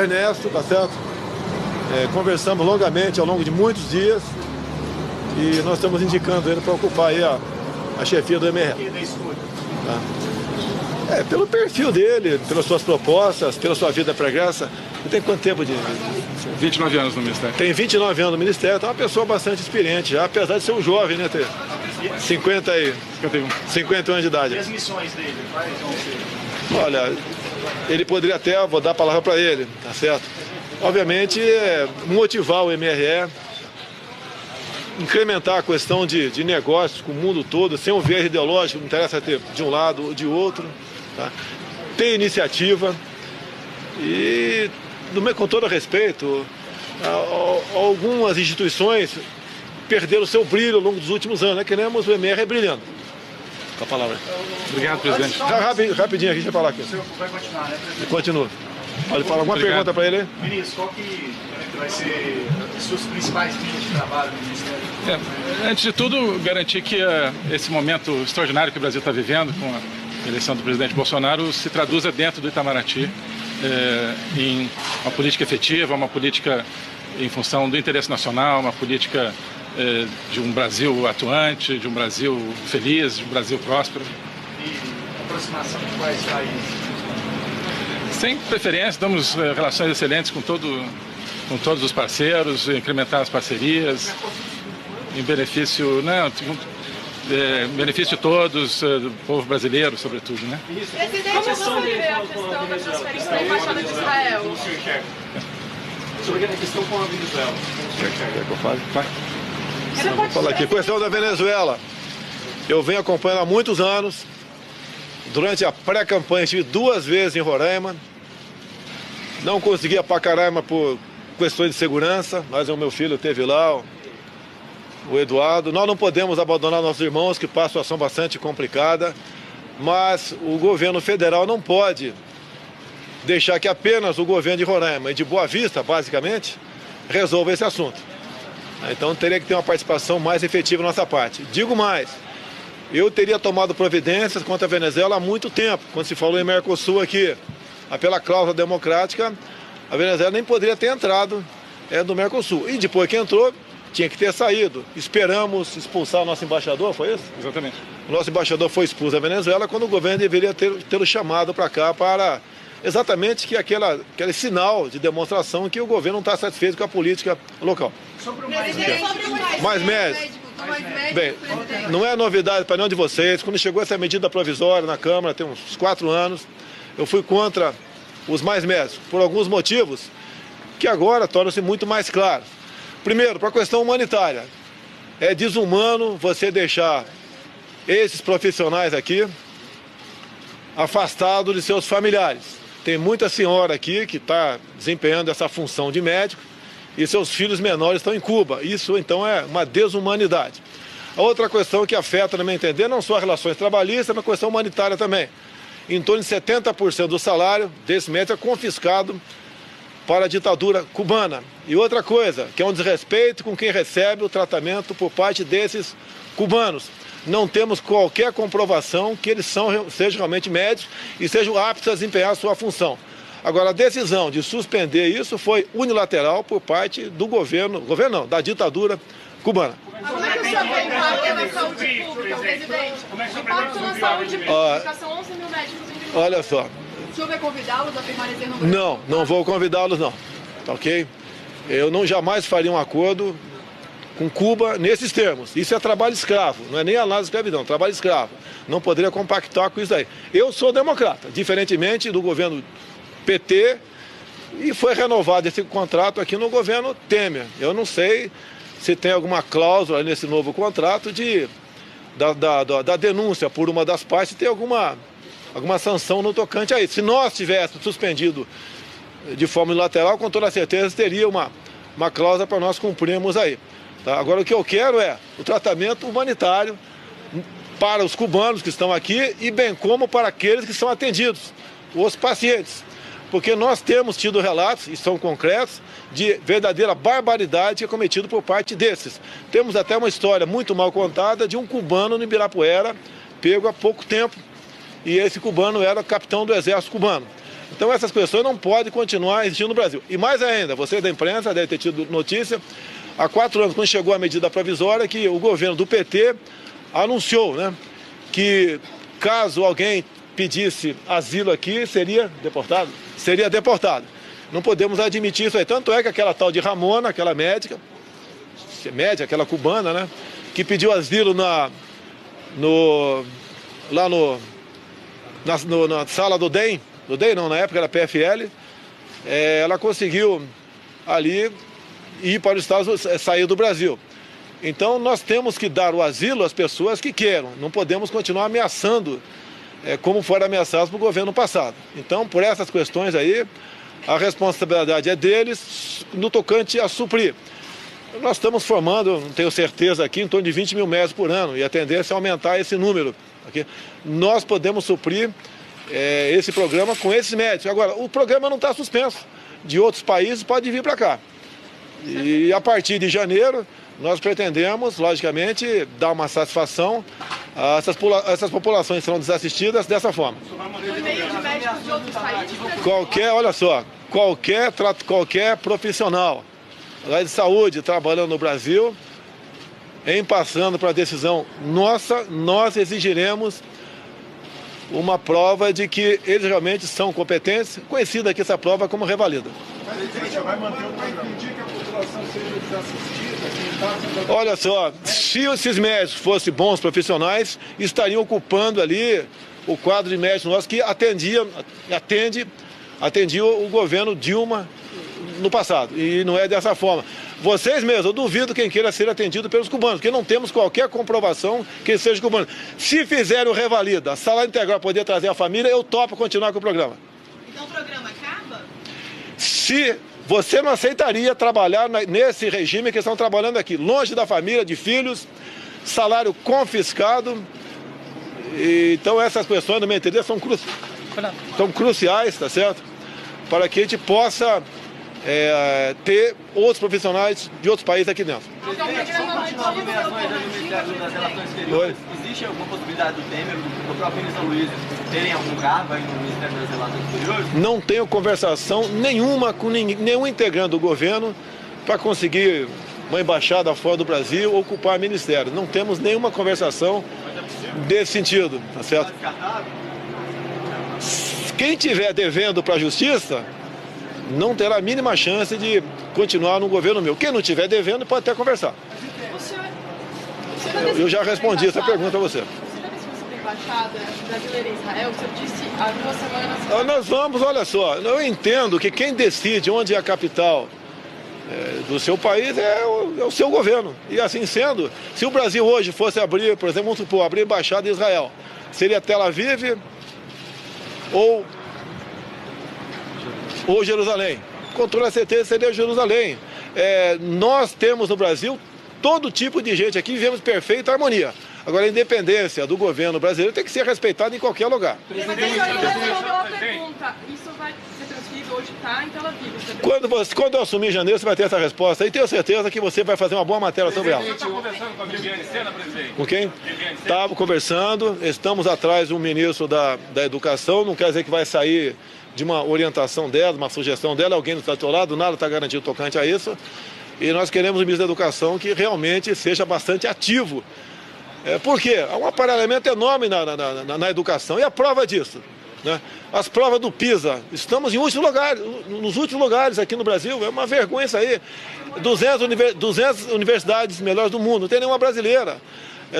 Ernesto, tá certo? Conversamos longamente ao longo de muitos dias e nós estamos indicando ele para ocupar aí a chefia do MRE. Tá? Pelo perfil dele, pelas suas propostas, pela sua vida pregressa. Ele tem quanto tempo de 29 anos no Ministério. Tem 29 anos no Ministério, então é uma pessoa bastante experiente já, apesar de ser um jovem, né? Ter 51 anos de idade. E as missões dele? Quais vão ser? Olha, ele poderia até, vou dar a palavra para ele, tá certo? Obviamente, motivar o MRE, incrementar a questão de negócios com o mundo todo, sem um viés ideológico, não interessa ter de um lado ou de outro, tá? Ter iniciativa e, com todo respeito, algumas instituições perderam o seu brilho ao longo dos últimos anos, né? Queremos o MRE brilhando. Com a palavra. Obrigado, presidente. Rapidinho aqui, deixa eu falar aqui. O senhor vai continuar, né, presidente? Continua. Pode falar alguma pergunta para ele? Ministro, qual que vai ser as suas principais linhas de trabalho no Ministério? Antes de tudo, garantir que esse momento extraordinário que o Brasil está vivendo, com a eleição do presidente Bolsonaro, se traduza dentro do Itamaraty em uma política efetiva, uma política em função do interesse nacional, uma política de um Brasil atuante, de um Brasil feliz, de um Brasil próspero. E aproximação de quais países? Sem preferência, damos relações excelentes com todos os parceiros, incrementar as parcerias, em benefício, benefício de todos, do povo brasileiro, sobretudo, né? Presidente, como você vê a questão da transferência da Embaixada de Israel? Sobre a questão com a Venezuela. Quer que eu fale? Vai. Vou falar aqui. Questão da Venezuela. Eu venho acompanhando há muitos anos. Durante a pré-campanha estive 2 vezes em Roraima. Não consegui ir para Caraima por questões de segurança, mas o meu filho esteve lá, o Eduardo. Nós não podemos abandonar nossos irmãos que passam uma situação bastante complicada, mas o governo federal não pode deixar que apenas o governo de Roraima e de Boa Vista, basicamente, resolva esse assunto. Então teria que ter uma participação mais efetiva da nossa parte. Digo mais, eu teria tomado providências contra a Venezuela há muito tempo, quando se falou em Mercosul aqui. Pela cláusula democrática, a Venezuela nem poderia ter entrado no Mercosul. E depois que entrou, tinha que ter saído. Esperamos expulsar o nosso embaixador, foi isso? Exatamente. O nosso embaixador foi expulso da Venezuela quando o governo deveria ter o chamado para cá para exatamente que aquele sinal de demonstração que o governo não está satisfeito com a política local. Sobre o Mais médicos. Bem, não é novidade para nenhum de vocês. Quando chegou essa medida provisória na Câmara, tem uns 4 anos, eu fui contra os mais médicos, por alguns motivos que agora tornam-se muito mais claros. Primeiro, para a questão humanitária. É desumano você deixar esses profissionais aqui afastados de seus familiares. Tem muita senhora aqui que está desempenhando essa função de médico e seus filhos menores estão em Cuba. Isso, então, é uma desumanidade. A outra questão que afeta, no meu entender, não só as relações trabalhistas, mas a questão humanitária também. Em torno de 70% do salário desse médico é confiscado para a ditadura cubana. E outra coisa, que é um desrespeito com quem recebe o tratamento por parte desses cubanos. Não temos qualquer comprovação que eles sejam realmente médicos e sejam aptos a desempenhar a sua função. Agora, a decisão de suspender isso foi unilateral por parte do da ditadura cubana. Como é que o senhor vê o impacto na saúde pública, presidente? O impacto na saúde pública, são 11 mil médicos em Olha só. O senhor vai convidá-los a permanecer no Brasil? Não vou convidá-los não, tá ok? Eu jamais faria um acordo com Cuba nesses termos. Isso é trabalho escravo, não é nem análise de escravidão, trabalho escravo. Não poderia compactar com isso aí. Eu sou democrata, diferentemente do governo PT, e foi renovado esse contrato aqui no governo Temer. Eu não sei se tem alguma cláusula nesse novo contrato da denúncia por uma das partes, tem alguma sanção no tocante a isso. Se nós tivéssemos suspendido de forma unilateral, com toda certeza teria uma cláusula para nós cumprirmos aí. Tá? Agora, o que eu quero é o tratamento humanitário para os cubanos que estão aqui e bem como para aqueles que são atendidos, os pacientes. Porque nós temos tido relatos, e são concretos, de verdadeira barbaridade que é cometido por parte desses. Temos até uma história muito mal contada de um cubano no Ibirapuera, pego há pouco tempo, e esse cubano era capitão do exército cubano. Então essas pessoas não podem continuar existindo no Brasil. E mais ainda, vocês da imprensa devem ter tido notícia, há 4 anos, quando chegou a medida provisória, que o governo do PT anunciou, né, que caso alguém pedisse asilo aqui, seria deportado. Seria deportado. Não podemos admitir isso aí. Tanto é que aquela tal de Ramona, aquela médica, aquela cubana, né, que pediu asilo na sala do DEM, na época era PFL, ela conseguiu ali ir para os Estados Unidos, sair do Brasil. Então nós temos que dar o asilo às pessoas que queiram, não podemos continuar ameaçando, como foram ameaçados pelo governo passado. Então, por essas questões aí, a responsabilidade é deles no tocante a suprir. Nós estamos formando, não tenho certeza aqui, em torno de 20 mil médicos por ano, e a tendência é aumentar esse número. Okay? Nós podemos suprir esse programa com esses médicos. Agora, o programa não está suspenso. De outros países pode vir para cá. E a partir de janeiro, nós pretendemos, logicamente, dar uma satisfação a essas populações que serão desassistidas dessa forma. Por meio de médicos de outros países? Olha só, qualquer profissional lá de saúde trabalhando no Brasil, em passando para a decisão nossa, nós exigiremos uma prova de que eles realmente são competentes, conhecida aqui essa prova como revalida. Vai manter o programa. Impedir que a população seja desassistida? Olha só, se esses médicos fossem bons profissionais, estariam ocupando ali o quadro de médicos nossos que atende o governo Dilma no passado. E não é dessa forma. Vocês mesmos, eu duvido quem queira ser atendido pelos cubanos, porque não temos qualquer comprovação que eles sejam cubanos. Se fizerem o revalida, salário integral poder trazer a família, eu topo continuar com o programa. Então o programa acaba? Se você não aceitaria trabalhar nesse regime que estão trabalhando aqui, longe da família, de filhos, salário confiscado. Então essas questões, no meu entender, são cruciais, tá certo? Para que a gente possa ter outros profissionais de outros países aqui dentro. Existe alguma possibilidade do Temer, do próprio ministro Luiz, terem algum cargo aí no Ministério das Relações Exteriores? Não tenho conversação nenhuma com nenhum integrante do governo para conseguir uma embaixada fora do Brasil ou ocupar ministério. Não temos nenhuma conversação desse sentido, tá certo? Quem estiver devendo para a justiça não terá a mínima chance de continuar no governo meu. Quem não estiver devendo pode até conversar. Eu já respondi essa pergunta a você. Você já disse que embaixada brasileira em Israel? O senhor disse há 2 semanas... Nós vamos, olha só, eu entendo que quem decide onde é a capital do seu país é o seu governo. E assim sendo, se o Brasil hoje fosse abrir, por exemplo, vamos supor, abrir embaixada em Israel, seria Tel Aviv ou Jerusalém. Com toda certeza seria Jerusalém. Nós temos no Brasil todo tipo de gente aqui, vivemos perfeita harmonia. Agora, a independência do governo brasileiro tem que ser respeitada em qualquer lugar. Mas aí eu respondeu a pergunta. Isso vai ser transferido hoje, está em Tel Aviv. Quando eu assumir em janeiro, você vai ter essa resposta. E tenho certeza que você vai fazer uma boa matéria sobre ela. Você está conversando com a Viviane Sena, presidente? Com quem? Estava conversando. Estamos atrás do ministro da Educação. Não quer dizer que vai sair de uma orientação dela, uma sugestão dela. Alguém não está do seu lado, nada está garantido tocante a isso. E nós queremos um ministro da Educação que realmente seja bastante ativo. Por quê? Há um aparelhamento enorme na educação. E a prova disso, né? As provas do PISA, estamos em últimos lugares, nos últimos lugares aqui no Brasil. É uma vergonha isso aí. 200 universidades melhores do mundo, não tem nenhuma brasileira.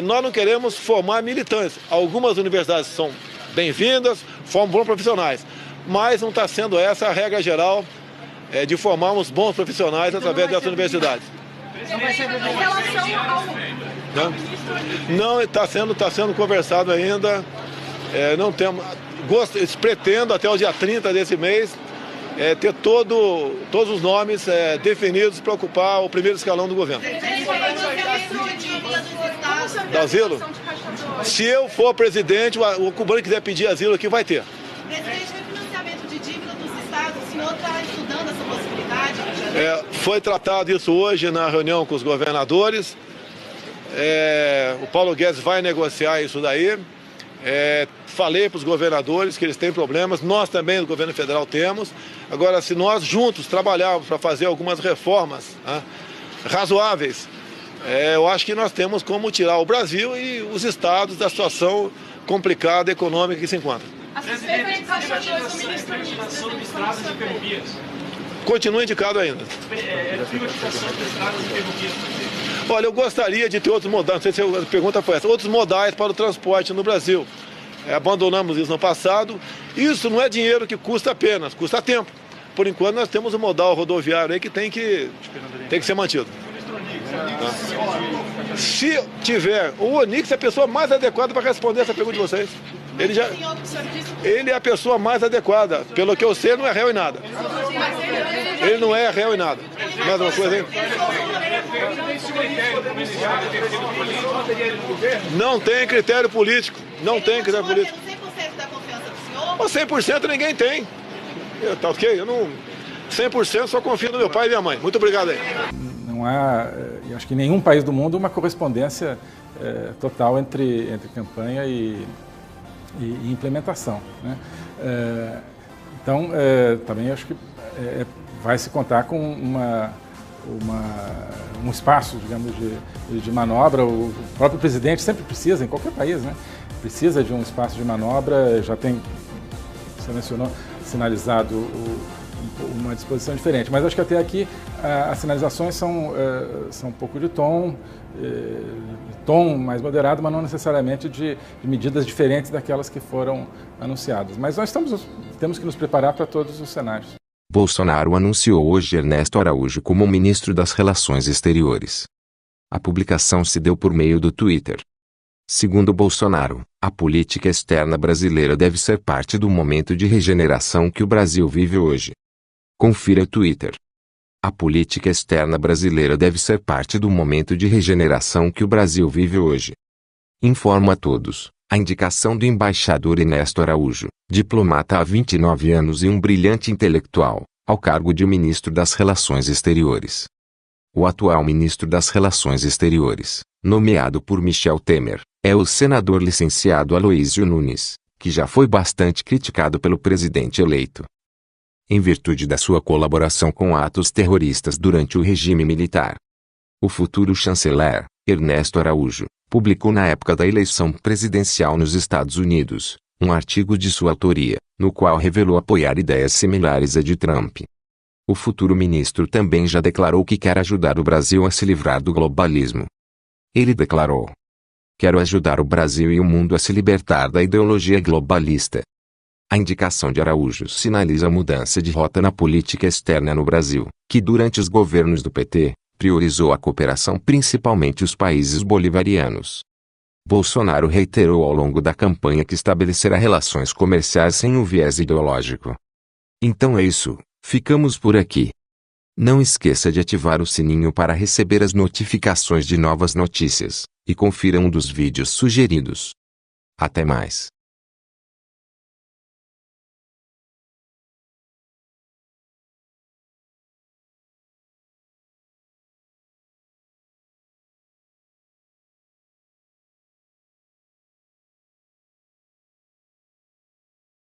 Nós não queremos formar militantes. Algumas universidades são bem-vindas, formam bons profissionais. Mas não está sendo essa a regra geral de formarmos bons profissionais através dessas universidades. Em relação ao... Não, está sendo conversado ainda. Não temos. Pretendo até o dia 30 desse mês ter todos os nomes definidos para ocupar o primeiro escalão do governo. Do asilo? Se eu for presidente, o cubano que quiser pedir asilo aqui vai ter. Presidente, refinanciamento de dívida dos estados, o senhor está estudando essa possibilidade? Foi tratado isso hoje na reunião com os governadores. O Paulo Guedes vai negociar isso daí. Falei para os governadores que eles têm problemas, nós também, do governo federal, temos. Agora, se nós juntos trabalharmos para fazer algumas reformas razoáveis, eu acho que nós temos como tirar o Brasil e os estados da situação complicada econômica que se encontra. Continua indicado ainda. Olha, eu gostaria de ter outros modais, não sei se a pergunta foi essa, outros modais para o transporte no Brasil. Abandonamos isso no passado. Isso não é dinheiro que custa apenas, custa tempo. Por enquanto nós temos o modal rodoviário aí que tem que ser mantido. Se tiver, o Onix é a pessoa mais adequada para responder essa pergunta de vocês. Ele é a pessoa mais adequada. Pelo que eu sei, ele não é réu em nada. Ele não é réu em nada. Mais uma coisa aí? Não tem critério político. Não tem critério político. 100% da confiança do senhor? Mas 100% ninguém tem. Tá ok? Eu não... 100% só confio no meu pai e minha mãe. Muito obrigado aí. Não há, eu acho que em nenhum país do mundo, uma correspondência total entre campanha e implementação, né? Então, também acho que vai se contar com um espaço, digamos, de manobra. O próprio presidente sempre precisa, em qualquer país, né? Precisa de um espaço de manobra, já tem, você mencionou, sinalizado uma disposição diferente. Mas acho que até aqui as sinalizações são um pouco de tom mais moderado, mas não necessariamente de medidas diferentes daquelas que foram anunciadas. Mas nós temos que nos preparar para todos os cenários. Bolsonaro anunciou hoje Ernesto Araújo como ministro das Relações Exteriores. A publicação se deu por meio do Twitter. Segundo Bolsonaro, a política externa brasileira deve ser parte do momento de regeneração que o Brasil vive hoje. Confira o Twitter. A política externa brasileira deve ser parte do momento de regeneração que o Brasil vive hoje. Informo a todos, a indicação do embaixador Ernesto Araújo, diplomata há 29 anos e um brilhante intelectual, ao cargo de ministro das Relações Exteriores. O atual ministro das Relações Exteriores, nomeado por Michel Temer, é o senador licenciado Aloísio Nunes, que já foi bastante criticado pelo presidente eleito. Em virtude da sua colaboração com atos terroristas durante o regime militar. O futuro chanceler, Ernesto Araújo, publicou na época da eleição presidencial nos Estados Unidos, um artigo de sua autoria, no qual revelou apoiar ideias similares à de Trump. O futuro ministro também já declarou que quer ajudar o Brasil a se livrar do globalismo. Ele declarou: "Quero ajudar o Brasil e o mundo a se libertar da ideologia globalista." A indicação de Araújo sinaliza a mudança de rota na política externa no Brasil, que durante os governos do PT, priorizou a cooperação principalmente os países bolivarianos. Bolsonaro reiterou ao longo da campanha que estabelecerá relações comerciais sem o viés ideológico. Então é isso, ficamos por aqui. Não esqueça de ativar o sininho para receber as notificações de novas notícias, e confira um dos vídeos sugeridos. Até mais.